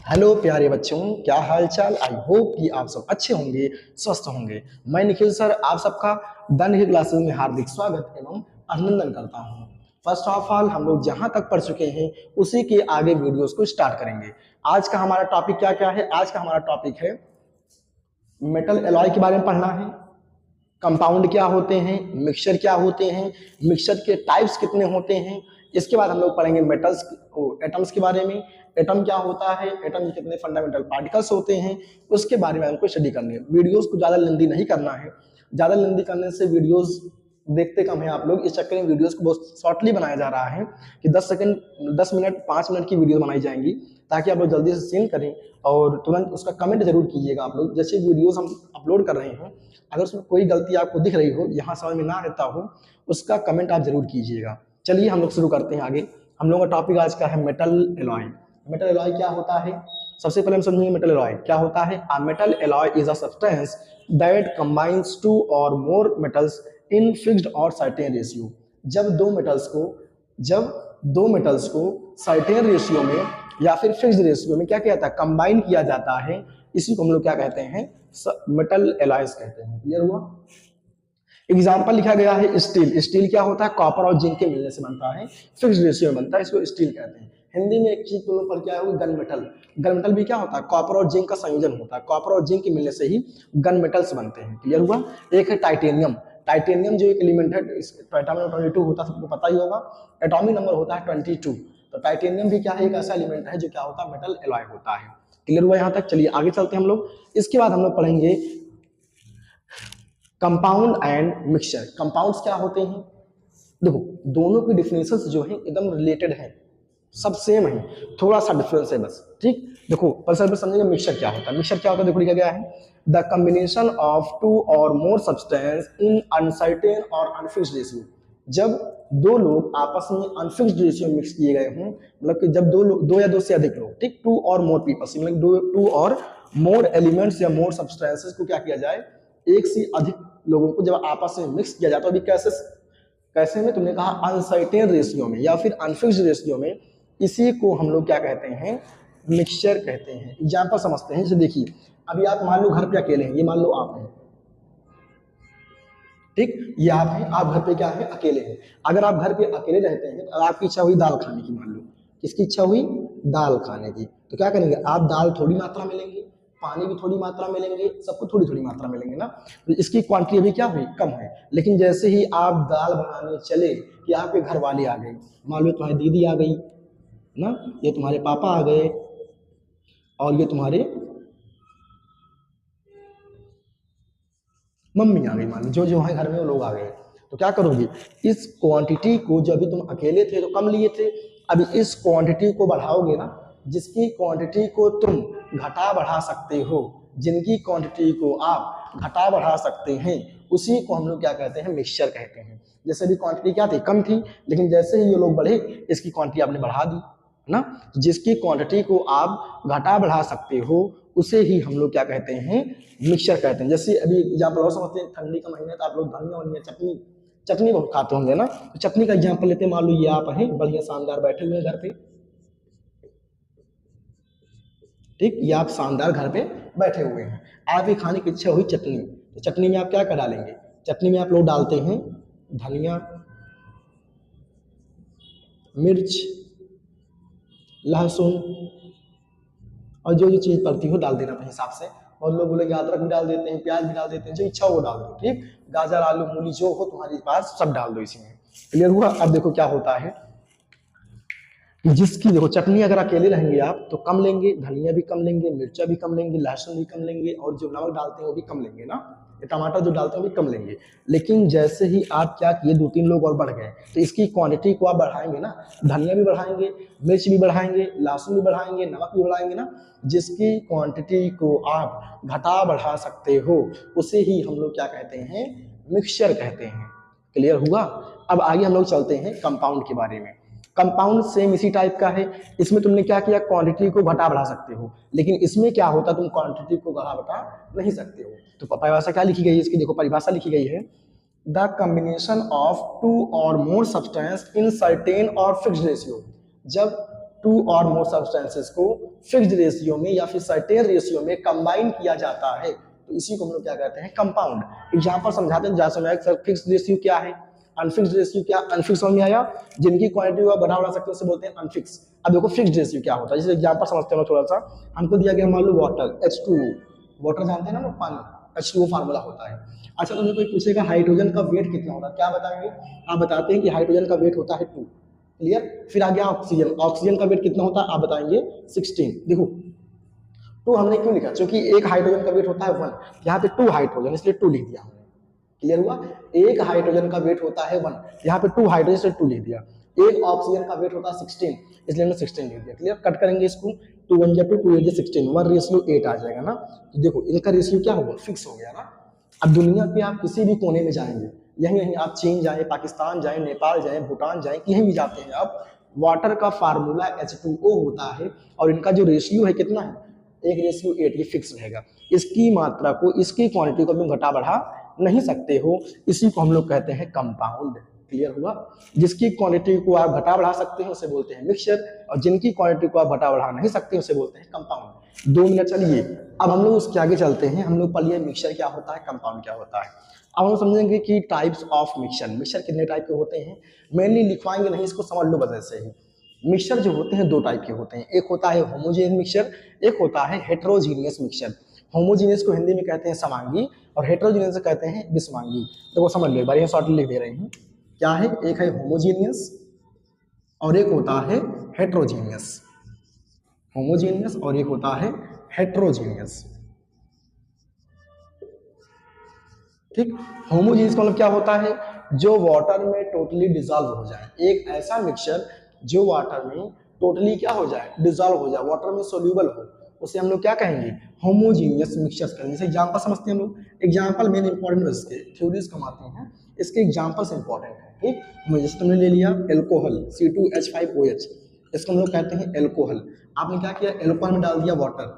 Hello प्यारे बच्चों, क्या हाल चाल। आई होप कि आप सब अच्छे होंगे, स्वस्थ होंगे। मैं निखिल सर आप सबका द निखिल क्लासेस में हार्दिक स्वागत एवं अभिनंदन करता हूं। फर्स्ट ऑफ ऑल हम लोग जहां तक पढ़ चुके हैं उसी के आगे वीडियोस को स्टार्ट करेंगे। आज का हमारा टॉपिक क्या क्या है? आज का हमारा टॉपिक है मेटल एलॉय के बारे में पढ़ना है। कंपाउंड क्या होते हैं, मिक्सचर क्या होते हैं, मिक्सचर के टाइप्स कितने होते हैं। इसके बाद हम लोग पढ़ेंगे मेटल्स एटम्स के बारे में। एटम क्या होता है, एटम के कितने फंडामेंटल पार्टिकल्स होते हैं, उसके बारे में हमको स्टडी करनी है। वीडियोस को ज़्यादा लेंदी नहीं करना है, ज़्यादा लेंदी करने से वीडियोस देखते कम है आप लोग। इस चक्कर में वीडियोस को बहुत शॉर्टली बनाया जा रहा है कि 10 सेकंड 10 मिनट 5 मिनट की वीडियो बनाई जाएंगी, ताकि आप लोग जल्दी से सीन करें और तुरंत उसका कमेंट जरूर कीजिएगा। आप लोग जैसे वीडियोस हम अपलोड कर रहे हैं, अगर उसमें कोई गलती आपको दिख रही हो, यहाँ समझ में ना आता हो, उसका कमेंट आप जरूर कीजिएगा। चलिए हम लोग शुरू करते हैं आगे। हम लोगों का टॉपिक आज का है मेटल एलॉय। मेटल एलॉय क्या होता है, सबसे पहले हम समझेंगे मेटल एलॉय क्या होता है। A metal alloy is a substance that combines two और मोर मेटल्स इन फिक्स्ड और सर्टेन रेशियो। जब दो मेटल्स को सर्टेन रेशियो में या फिर फिक्स्ड रेशियो में क्या कहता है, कंबाइन किया जाता है, इसी को हम लोग क्या कहते हैं, मेटल एलॉयज कहते हैं। क्लियर हुआ? एग्जाम्पल लिखा गया है स्टील। स्टील क्या होता है, कॉपर और जिंक के मिलने से बनता है, फिक्स्ड रेशियो में बनता है, इसको स्टील कहते हैं। हिंदी में एक चीज दोनों पर क्या होगी, गन मेटल। गन मेटल भी क्या होता है, कॉपर और जिंक का संयोजन होता है, कॉपर और जिंक के मिलने से ही गन मेटल्स बनते हैं। क्लियर हुआ? एक है टाइटेनियम। टाइटेनियम जो एक एलिमेंट है, एटॉमिक नंबर 22 होता है, सबको पता ही होगा। एटॉमिक नंबर होता है 22। तो टाइटेनियम भी क्या है, एक ऐसा एलिमेंट है जो क्या होता है, मेटल एलॉय होता है। क्लियर हुआ यहाँ तक? चलिए आगे चलते हैं हम लोग। इसके बाद हम लोग पढ़ेंगे कंपाउंड एंड मिक्सचर। कंपाउंड्स क्या होते हैं, देखो दोनों की डिफिनेशंस जो है एकदम रिलेटेड है, सब सेम है, थोड़ा सा डिफरेंस है बस। ठीक, देखो पर समझेंगे मिक्सचर क्या होता है। मिक्सचर क्या होता है, देखो लिखा गया है द कॉम्बिनेशन ऑफ टू और मोर सब्सटेंस इन अनसर्टेन और अनफिक्स्ड रेशियो। जब दो लोग आपस में अनफिक्स्ड रेशियो मिक्स किए गए हों, मतलब कि जब दो या दो से अधिक लोग, ठीक, टू और मोर पीपल्स, मतलब टू और मोर एलिमेंट्स या मोर सब्सटेंसेस को क्या किया जाए, एक से अधिक लोगों को जब आपस में मिक्स किया जाता है, अभी कैसे कैसे में, तुमने कहा अनसर्टेन रेशियो में या फिर अनफिक्स्ड रेशियो में, इसी को हम लोग क्या कहते हैं, मिक्सचर कहते हैं। एग्जाम्पल समझते हैं। जैसे देखिए, अभी आप मान लो घर पे अकेले हैं, ये मान लो आप हैं, ठीक, ये आप हैं, आप घर पे क्या है, अकेले हैं। अगर आप घर पे अकेले रहते हैं तो आपकी इच्छा हुई दाल खाने की, मान लो किसकी इच्छा हुई, दाल खाने की, तो क्या करेंगे आप, दाल थोड़ी मात्रा में लेंगे, पानी भी थोड़ी मात्रा में लेंगे, सबको थोड़ी थोड़ी मात्रा में लेंगे ना, तो इसकी क्वांटिटी अभी क्या हुई, कम है। लेकिन जैसे ही आप दाल बनाने चले कि आपके घर वाले आ गए, मान लो तुम्हारी दीदी आ गई ना, ये तुम्हारे पापा आ गए और ये तुम्हारे मम्मी आ गई, मान लो जो जो है घर में वो लोग आ गए, तो क्या करोगे, इस क्वांटिटी को, जो अभी तुम अकेले थे तो कम लिए थे, अभी इस क्वांटिटी को बढ़ाओगे ना, जिसकी क्वांटिटी को तुम घटा बढ़ा सकते हो, जिनकी क्वांटिटी को आप घटा बढ़ा सकते हैं, उसी को हम लोग क्या कहते हैं, मिक्सचर कहते हैं। जैसे भी क्वांटिटी क्या थी, कम थी, लेकिन जैसे ही ये लोग बढ़े, इसकी क्वांटिटी आपने बढ़ा दी ना, जिसकी क्वांटिटी को आप घटा बढ़ा सकते हो, उसे ही हम लोग क्या कहते हैं, मिक्सचर कहते हैं। जैसे अभी एग्जाम्पल और समझते हैं, ठंडी का महीना, तो आप लोग धनिया वनिया चटनी चटनी बहुत खाते होंगे ना, तो चटनी का एग्जाम्पल लेते हैं। मान लो ये आप हैं बढ़िया शानदार बैठे हुए हैं घर पे, ठीक, ये आप शानदार घर पे बैठे हुए हैं, आपकी खाने की इच्छा हुई चटनी, तो चटनी में आप क्या कर डालेंगे, चटनी में आप लोग डालते हैं धनिया, मिर्च, लहसुन और जो जो चीज़ पड़ती हो डाल देना अपने हिसाब से। और लोग बोलेंगे अदरक भी डाल देते हैं, प्याज भी डाल देते हैं, जो इच्छा हो वो डाल दो, ठीक, गाजर आलू मूली जो हो तुम्हारे पास सब डाल दो इसी में। क्लियर हुआ? अब देखो क्या होता है, जिसकी देखो चटनी अगर अकेले रहेंगे आप तो कम लेंगे, धनिया भी कम लेंगे, मिर्चा भी कम लेंगे, लहसुन भी कम लेंगे, और जो नमक डालते हैं वो भी कम लेंगे ना, टमाटर जो डालते हैं वो भी कम लेंगे। लेकिन जैसे ही आप क्या किए, दो तीन लोग और बढ़ गए, तो इसकी क्वांटिटी को आप बढ़ाएंगे ना, धनिया भी बढ़ाएंगे, मिर्च भी बढ़ाएंगे, लहसुन भी बढ़ाएंगे, नमक भी बढ़ाएंगे ना, जिसकी क्वांटिटी को आप घटा बढ़ा सकते हो, उसे ही हम लोग क्या कहते हैं, मिक्सचर कहते हैं। क्लियर हुआ? अब आगे हम लोग चलते हैं कंपाउंड के बारे में। कंपाउंड सेम इसी टाइप का है, इसमें तुमने क्या किया, क्वांटिटी को घटा बढ़ा सकते हो, लेकिन इसमें क्या होता है, तुम क्वांटिटी को घटा बढ़ा नहीं सकते हो। तो परिभाषा क्या लिखी गई है इसकी, देखो परिभाषा लिखी गई है द कॉम्बिनेशन ऑफ टू और मोर सब्सटेंस इन सर्टेन और फिक्स्ड रेशियो। जब टू और मोर सब्सटेंसेस को फिक्स्ड रेशियो में या फिर सर्टेन रेशियो में कंबाइन किया जाता है तो इसी को हम लोग क्या कहते हैं, कंपाउंड। एग्जांपल समझाते हैं, जहाँ समझ आएगा सर फिक्स्ड रेशियो क्या है, अनफिक्स्ड रेशियो क्या, अनफिक्स समझ में आया, जिनकी क्वांटिटी को बढ़ा बढ़ा सकते हैं उसे बोलते हैं अनफिक्स। अब देखो फिक्स्ड रेशियो क्या होता है, जैसे एग्जांपल समझते हैं थोड़ा सा। हमको दिया गया मान लो वाटर H2O, वाटर जानते हैं ना पानी, H2O फार्मूला होता है। अच्छा तो कोई पूछेगा हाइड्रोजन का वेट कितना होता है, क्या बताएंगे, आप बताते हैं कि हाइड्रोजन का वेट होता है 2, क्लियर। फिर आ गया ऑक्सीजन, ऑक्सीजन का वेट कितना होता है आप बताएंगे 16। देखो 2 हमने क्यों लिखा, क्योंकि एक हाइड्रोजन का वेट होता है 1, यहाँ पे 2 हाइड्रोजन इसलिए 2 लिख दिया हमने, क्लियर हुआ। एक हाइड्रोजन का वेट होता है 1, यहाँ पे 2 हाइड्रोजन से 2 लिख दिया। एक ऑक्सीजन का वेट होता है 16, इसलिए हमने 16 लिख दिया, क्लियर। कट करेंगे इसको, 2 1 2 2 8 16, 1:8 आ जाएगा ना। तो देखो इनका रेशियो क्या होगा, फिक्स हो गया ना। अब दुनिया के आप किसी भी कोने में जाएंगे, यहीं यहीं आप चीन जाए, पाकिस्तान जाए, नेपाल जाए, भूटान जाए, कहीं भी जाते हैं आप, वाटर का फार्मूला H2O होता है और इनका जो रेशियो है कितना है, 1:8, ये फिक्स रहेगा। इसकी मात्रा को, इसकी क्वांटिटी को तुम घटा बढ़ा नहीं सकते हो, इसी को हम लोग कहते हैं कंपाउंड, क्लियर हुआ। जिसकी क्वांटिटी को आप घटा बढ़ा सकते हैं उसे बोलते हैं मिक्सचर, और जिनकी क्वांटिटी को आप घटा बढ़ा नहीं सकते उसे बोलते हैं कंपाउंड। 2 मिनट चलिए, अब हम लोग उसके आगे चलते हैं। हम लोग पढ़िए मिक्सचर क्या होता है, कंपाउंड क्या होता है। अब हम समझेंगे कि टाइप्स ऑफ मिक्सचर, मिक्सचर कितने टाइप के होते हैं, मेनली लिखवाएंगे नहीं, इसको समझ लो बस ऐसे ही। मिक्सचर जो होते हैं 2 टाइप के होते हैं, एक होता है होमोजेनियस मिक्सचर, एक होता है हेटेरोजीनियस मिक्सचर। होमोजीनियस को हिंदी में कहते हैं समांगी और हेटेरोजीनियस को कहते हैं विषमांगी। तो समझ लो, एक बार शॉर्ट लिख दे रहे हैं, क्या है, एक है होमोजीनियस और एक होता है हेटेरोजीनियस, होमोजीनियस और एक होता है हेटेरोजीनियस, ठीक। होमोजीनियस का मतलब क्या होता है, जो वाटर में टोटली डिजॉल्व हो जाए, एक ऐसा मिक्सचर जो वाटर में टोटली क्या हो जाए, डिजॉल्व हो जाए, वाटर में सोल्यूबल हो, उसे हम लोग क्या कहेंगे, होमोजीनियस मिक्सचर्स कहेंगे। जैसे एग्जांपल समझते हैं हम लोग, एग्जांपल मेन इंपॉर्टेंट है, इसके थ्योरीज कमाते हैं, इसके एग्जांपल्स इंपॉर्टेंट है, ठीक। जैसे तुमने ले लिया एल्कोहल C2H5OH, इसको हम लोग कहते हैं एल्कोहल। आपने क्या किया, एल्कोहल में डाल दिया वाटर,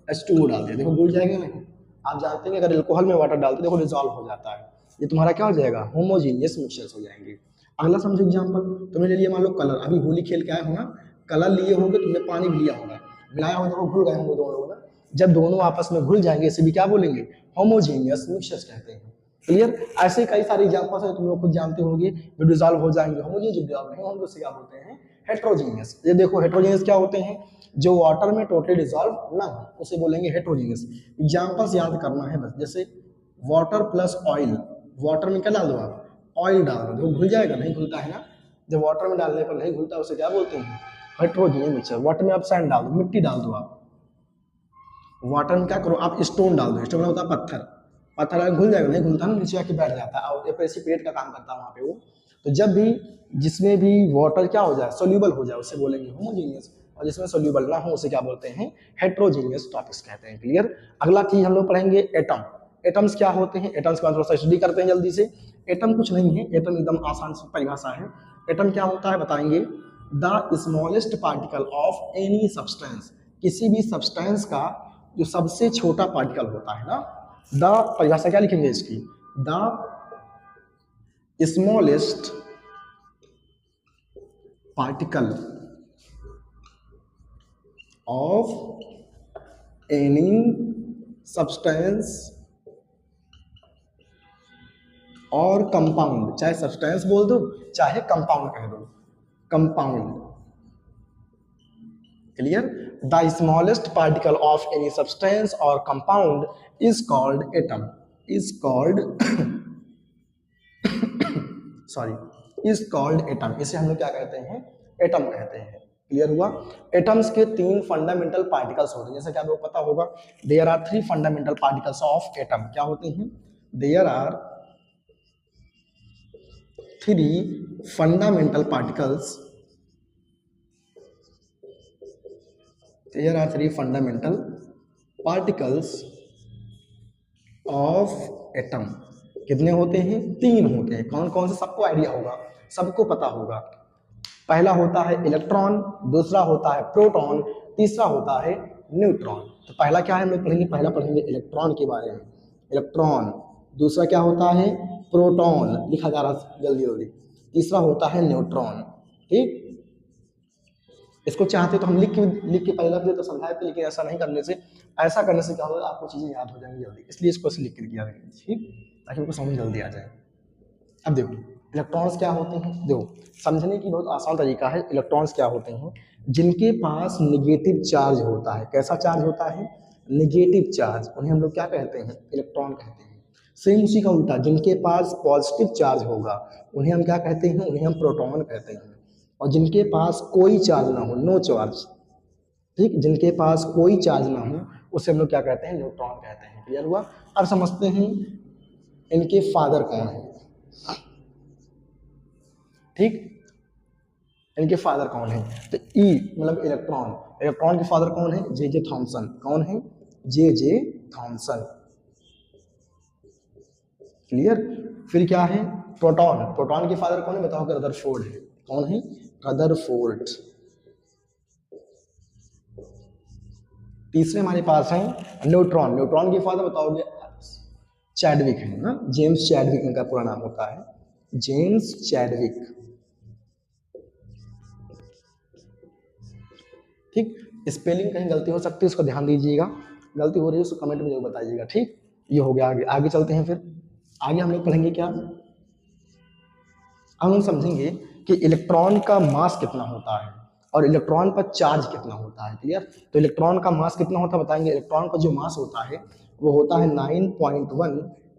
H2O डाल दिया, देखो भूल जाएंगे नहीं। आप जानते हैं कि अगर एल्कोहल में वाटर डालते देखो डिजॉल्व हो जाता है, ये तुम्हारा क्या हो जाएगा, होमोजीनियस मिक्सचर्स हो जाएंगे। अगला समझो एग्जांपल, तुमने ले लिया मान लो कलर, अभी होली खेल के आए हो ना, कलर लिए होंगे, तुमने पानी भी लिया होगा, मिलाया होगा, तो घुल गए होंगे दोनों लोग ना। जब दोनों आपस में घुल जाएंगे इसे भी क्या बोलेंगे, होमोजीनियस मिक्सचर्स कहते हैं, क्लियर। ऐसे कई सारे एग्जांपल्स है, तुम लोग खुद जानते होंगे, जो डिजॉल्व हो जाएंगे होमोजीनियस, जो डिजॉल्व नहीं होंगे उसे क्या बोलते हैं, हेटेरोजीनियस। ये देखो हेटेरोजीनियस क्या होते हैं, जो वाटर में टोटली डिजॉल्व ना हो उसे बोलेंगे हेटेरोजीनियस। एग्जांपल्स याद करना है बस, जैसे वाटर प्लस ऑयल, वाटर में क्या डाल दो आप, ऑयल डाल दो, देखो घुल जाएगा, नहीं घुलता है ना, जब वाटर में डालने पर नहीं घुलता उसे क्या बोलते हैं, हेटेरोजीनियस मिक्सचर। वाटर में आप सैंड डाल दो, मिट्टी डाल दो, आप वाटर में क्या करो, आप स्टोन डाल दो, स्टोन होता है पत्थर, पत्थर घुल जाएगा, नहीं घुलता ना, नीचे आके बैठ जाता है और प्रेसिपिटेट का काम करता है वहाँ पे वो। तो जब भी जिसमें भी वाटर क्या हो जाए, सोल्यूबल हो जाए, उसे बोलेंगे होमोजीनियस, और जिसमें सोल्यूबल ना हो उसे क्या बोलते हैं, हेटेरोजीनियस टॉपिक्स कहते हैं, क्लियर। अगला चीज हम लोग पढ़ेंगे एटम। एटम्स क्या होते हैं, एटम्स का थोड़ा सा स्टडी करते हैं जल्दी से। एटम कुछ नहीं है, एटम एकदम आसान सी परिभाषा है। एटम क्या होता है बताएंगे, the smallest particle of any substance, किसी भी सब्सटेंस का जो सबसे छोटा पार्टिकल होता है ना, द परिभाषा क्या लिखेंगे इसकी, the smallest particle of any substance और कंपाउंड, चाहे सब्सटेंस बोल दो चाहे कंपाउंड कह दो, compound, clear. The smallest particle of any substance और compound is called atom, is called sorry is called atom, इसे हम लोग क्या कहते हैं, एटम कहते हैं, क्लियर हुआ। एटम्स के 3 फंडामेंटल पार्टिकल्स होते हैं, जैसे कि आपको पता होगा, there are 3 fundamental particles of atom, क्या होते हैं, there are 3 fundamental particles, there are 3 fundamental particles of atom, कितने होते हैं, 3 होते हैं। कौन कौन से, सबको आइडिया होगा, सबको पता होगा। पहला होता है इलेक्ट्रॉन, दूसरा होता है प्रोटॉन, तीसरा होता है न्यूट्रॉन। तो पहला क्या है हम लोग पढ़ेंगे, पहला पढ़ेंगे इलेक्ट्रॉन के बारे में, इलेक्ट्रॉन। दूसरा क्या होता है, प्रोटॉन, लिखा जा रहा जल्दी जल्दी। तीसरा होता है न्यूट्रॉन, ठीक। इसको चाहते तो हम लिख के पहले रख दे तो समझाए थे, लेकिन ऐसा नहीं करने से, ऐसा करने से क्या होगा, आपको चीजें याद हो जाएंगी जल्दी, इसलिए इसको ऐसे लिख के किया जाएगा, ठीक, ताकि उनको समझ जल्दी आ जाए। अब देखो इलेक्ट्रॉन्स क्या होते हैं, देखो समझने की बहुत आसान तरीका है। इलेक्ट्रॉन्स क्या होते हैं, जिनके पास निगेटिव चार्ज होता है। कैसा चार्ज होता है, निगेटिव चार्ज, उन्हें हम लोग क्या कहते हैं, इलेक्ट्रॉन कहते हैं। सेम उसी का उल्टा, जिनके पास पॉजिटिव चार्ज होगा उन्हें हम क्या कहते हैं, उन्हें हम प्रोटॉन कहते हैं। और जिनके पास कोई चार्ज ना हो, नो चार्ज, ठीक, जिनके पास कोई चार्ज ना हो उसे हम लोग क्या कहते हैं, न्यूट्रॉन कहते हैं। क्लियर हुआ। अब समझते हैं इनके फादर कौन है, ठीक, इनके फादर कौन है, तो ई मतलब इलेक्ट्रॉन, इलेक्ट्रॉन के फादर कौन है, जे जे थॉमसन। कौन है, जे जे थॉमसन। क्लियर। फिर क्या है, प्रोटॉन, प्रोटॉन के फादर कौन है बताओ, रदरफोर्ड है। कौन है, रदरफोर्ड। तीसरे हमारे पास है न्यूट्रॉन, न्यूट्रॉन के फादर बताओगे, चैडविक है ना, जेम्स चैडविक इनका पूरा नाम होता है, जेम्स चैडविक, ठीक। स्पेलिंग कहीं गलती हो सकती है, उसको ध्यान दीजिएगा, गलती हो रही है उसको कमेंट में जरूर बताइएगा, ठीक। ये हो गया। आगे आगे चलते हैं, फिर आगे हम लोग पढ़ेंगे क्या, हम लोग समझेंगे कि इलेक्ट्रॉन का मास कितना होता है और इलेक्ट्रॉन पर चार्ज कितना होता है। क्लियर। तो इलेक्ट्रॉन का मास कितना होता है बताएंगे। इलेक्ट्रॉन का जो मास होता है वो होता है 9.1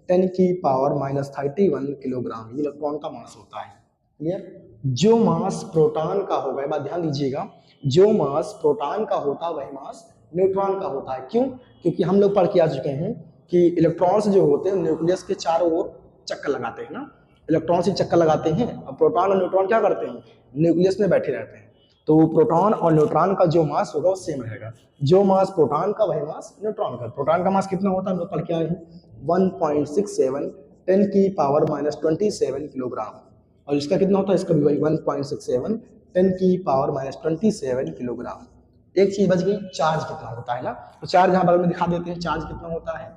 10⁻31 किलोग्राम, ये इलेक्ट्रॉन का मास होता है। क्लियर। जो मास प्रोटॉन का होगा, बात ध्यान दीजिएगा, जो मास प्रोटॉन का होता है वही मास न्यूट्रॉन का होता है। क्यों, क्योंकि हम लोग पढ़ के आ चुके हैं कि इलेक्ट्रॉन्स जो होते हैं न्यूक्लियस के चारों ओर चक्कर लगाते हैं ना, इलेक्ट्रॉन से चक्कर लगाते हैं, और प्रोटॉन और न्यूट्रॉन क्या करते हैं, न्यूक्लियस में बैठे रहते हैं। तो प्रोटॉन और न्यूट्रॉन का जो मास होगा वो सेम रहेगा, जो मास प्रोटॉन का वही मास न्यूट्रॉन का। प्रोटॉन का मास कितना होता है, हम लोग पढ़ के आए हैं 1.67 10⁻27 किलोग्राम, और इसका कितना होता है, इसका भी वही 1.67 10⁻27 किलोग्राम। एक चीज बच गई, चार्ज कितना होता है ना, तो चार्ज यहाँ बगल में दिखा देते हैं, चार्ज कितना होता है।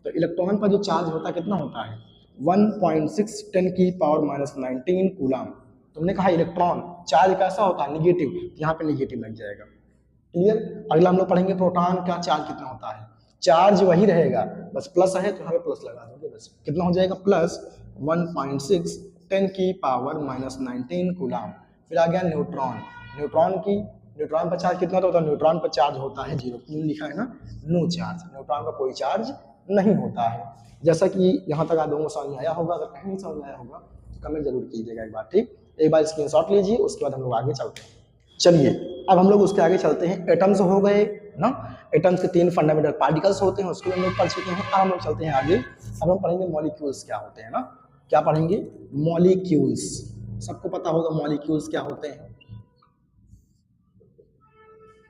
तो इलेक्ट्रॉन पर जो चार्ज होता है कितना होता है, 1.6 10⁻19 कूलम। तुमने कहा इलेक्ट्रॉन चार्ज कैसा होता है, निगेटिव, यहाँ पे निगेटिव लग जाएगा। क्लियर। अगला हम लोग पढ़ेंगे प्रोटॉन का चार्ज कितना होता है, चार्ज वही रहेगा, बस प्लस है तो यहाँ पे प्लस लगा दोगे, बस कितना हो जाएगा, प्लस 1.6 10⁻19 कूलम। फिर आ गया न्यूट्रॉन, न्यूट्रॉन पर चार्ज कितना होता है, न्यूट्रॉन पर चार्ज होता है 0, क्यों लिखा है ना, नो चार्ज, न्यूट्रॉन का कोई चार्ज नहीं होता है। जैसा कि यहाँ तक आप लोगों को समझ में आया होगा, अगर कहीं नहीं समझ में आया होगा तो कमेंट जरूर कीजिएगा एक बार, ठीक। एक बार स्क्रीनशॉट लीजिए, उसके बाद हम लोग आगे चलते हैं। चलिए अब हम लोग उसके आगे चलते हैं। एटम्स हो गए ना, एटम्स के 3 फंडामेंटल पार्टिकल्स होते हैं, उसको हम लोग पढ़ चुके हैं। अब हम लोग चलते हैं आगे, अब हम पढ़ेंगे मॉलिक्यूल्स क्या होते हैं ना, क्या पढ़ेंगे, मॉलिक्यूल्स। सबको पता होगा मॉलिक्यूल्स क्या होते हैं,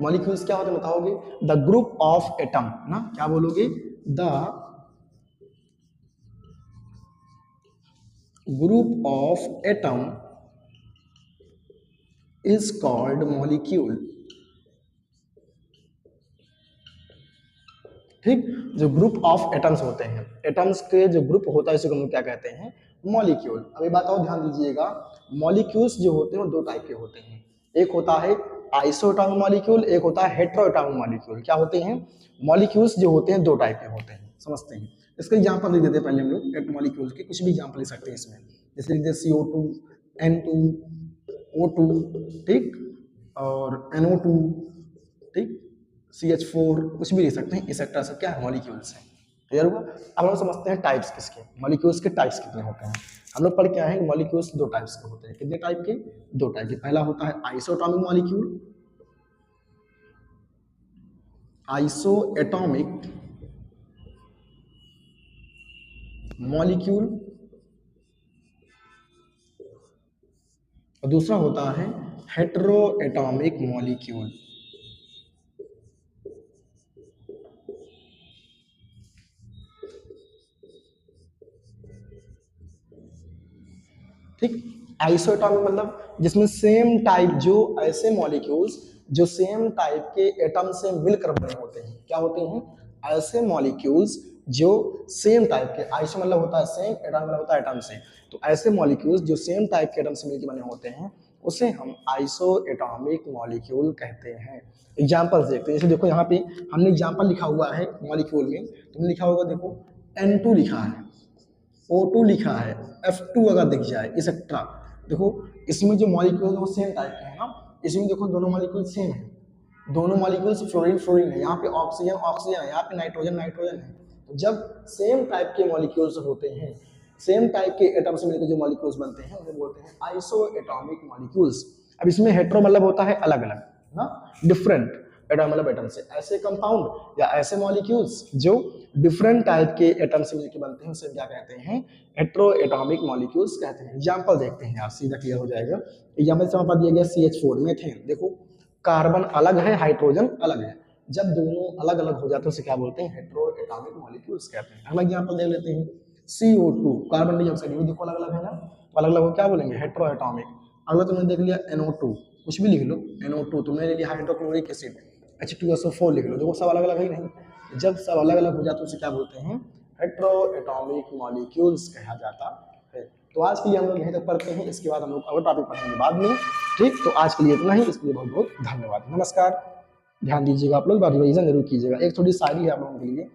मॉलिक्यूल्स क्या होते हैं बताओगे, द ग्रुप ऑफ एटम ना, क्या बोलोगे, the group of atom is called molecule, ठीक। जो ग्रुप ऑफ एटम्स होते हैं, एटम्स के जो ग्रुप होता है, इसे हम लोग क्या कहते हैं, मॉलिक्यूल। अभी बात और ध्यान दीजिएगा, मॉलिक्यूल्स जो होते हैं वो 2 टाइप के होते हैं, एक होता है आइसोटॉमिक मॉलिक्यूल, एक होता है हेटेरोटॉमिक मॉलिक्यूल। क्या होते हैं, मॉलिक्यूल्स जो होते हैं 2 टाइप के होते हैं, समझते हैं। इसका एग्जांपल लिख देते हैं पहले हम लोग, एक मॉलिक्यूल के कुछ भी एग्जांपल लिख सकते हैं इसमें, जैसे लिख दे CO2 N2 O2, ठीक, और NO2, ठीक, CH4, कुछ भी लिख सकते हैं, एक्सेट्रा सब क्या है, मॉलिक्यूल्स हैं। क्लियर हुआ। अब हम लोग समझते हैं टाइप्स किसके, मॉलिक्यूल्स के टाइप्स कितने होते हैं। हम लोग पढ़ के आए हैं मॉलिक्यूल्स 2 टाइप्स के होते हैं, कितने टाइप के, 2 टाइप के। पहला होता है आइसोटॉमिक मॉलिक्यूल, आइसोएटॉमिक मॉलिक्यूल, और दूसरा होता है हेटेरोएटॉमिक मॉलिक्यूल। ठीक, आइसोटॉमिक मतलब जिसमें सेम टाइप, जो ऐसे मॉलिक्यूल्स जो सेम टाइप के एटम से मिलकर बने होते हैं, क्या होते हैं, ऐसे मॉलिक्यूल्स जो सेम टाइप के, आइसो मतलब होता है सेम, एटम मतलब होता है एटम से, तो ऐसे मॉलिक्यूल्स जो सेम टाइप के एटम से मिलकर बने होते हैं उसे हम आइसो एटॉमिक मॉलिक्यूल कहते हैं। एग्जाम्पल्स देखते हैं, जैसे देखो यहाँ पे हमने एग्जाम्पल लिखा हुआ है मॉलिक्यूल में, तुमने लिखा होगा देखो N2 लिखा है, O2 लिखा है, F2 अगर दिख जाए एक्सेट्रा। देखो इसमें जो मॉलिक्यूल है वो सेम टाइप के हैं ना, इसमें देखो दोनों मॉलिक्यूल सेम है, दोनों मॉलिक्यूल्स फ्लोरीन फ्लोरीन है, यहाँ पे ऑक्सीजन ऑक्सीजन है, यहाँ पे नाइट्रोजन नाइट्रोजन है। तो जब सेम टाइप के मॉलिक्यूल्स होते हैं, सेम टाइप के एटम से मिलकर जो मॉलिक्यूल्स बनते हैं उन्हें बोलते हैं आइसो एटॉमिक मॉलिक्यूल्स। अब इसमें हेट्रो मतलब होता है अलग अलग ना, डिफरेंट, एटम मतलब एटम से, ऐसे कंपाउंड या ऐसे मॉलिक्यूल्स जो डिफरेंट टाइप के एटम से मिलकर बनते हैं उसे क्या कहते हैं, हेट्रो एटॉमिक मॉलिक्यूल्स कहते हैं। एग्जांपल देखते हैं, आप सीधा क्लियर हो जाएगा। एग्जांपल से हमारे पास दिया गया CH4 मीथेन, देखो कार्बन अलग है हाइड्रोजन अलग है, जब दोनों अलग अलग हो जाते हैं उसे क्या बोलते हैं, हेट्रो एटॉमिक मॉलिक्यूल्स कहते हैं। अगला एग्जांपल देख लेते हैं, CO2 कार्बन डाइऑक्साइड, ये देखो अलग अलग है ना, तो अलग अलग हो क्या बोलेंगे, हेट्रो एटॉमिक। अगला तुमने देख लिया NO2, कुछ भी लिख लो, NO2 तुमने ले लिया हाइड्रोक्लोरिक एसिड, H2SO4 लिख लो, देखो सब अलग अलग है नहीं, जब सब अलग अलग हो जाते हैं उसे क्या बोलते हैं, हेट्रो एटॉमिक मॉलिक्यूल्स कहा जाता है। तो आज के लिए हम लोग यहीं तक पढ़ते हैं, इसके बाद हम लोग और टॉपिक पढ़ेंगे बाद में, ठीक। तो आज के लिए इतना ही, इसके लिए बहुत बहुत धन्यवाद, नमस्कार। ध्यान दीजिएगा आप लोग, बार रिवीजन जरूर कीजिएगा। एक थोड़ी शायरी है आप लोगों के लिए,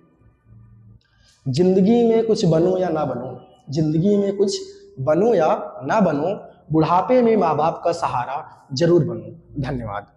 जिंदगी में कुछ बनो या ना बनो, जिंदगी में कुछ बनो या ना बनो, बुढ़ापे में माँ बाप का सहारा जरूर बनो। धन्यवाद।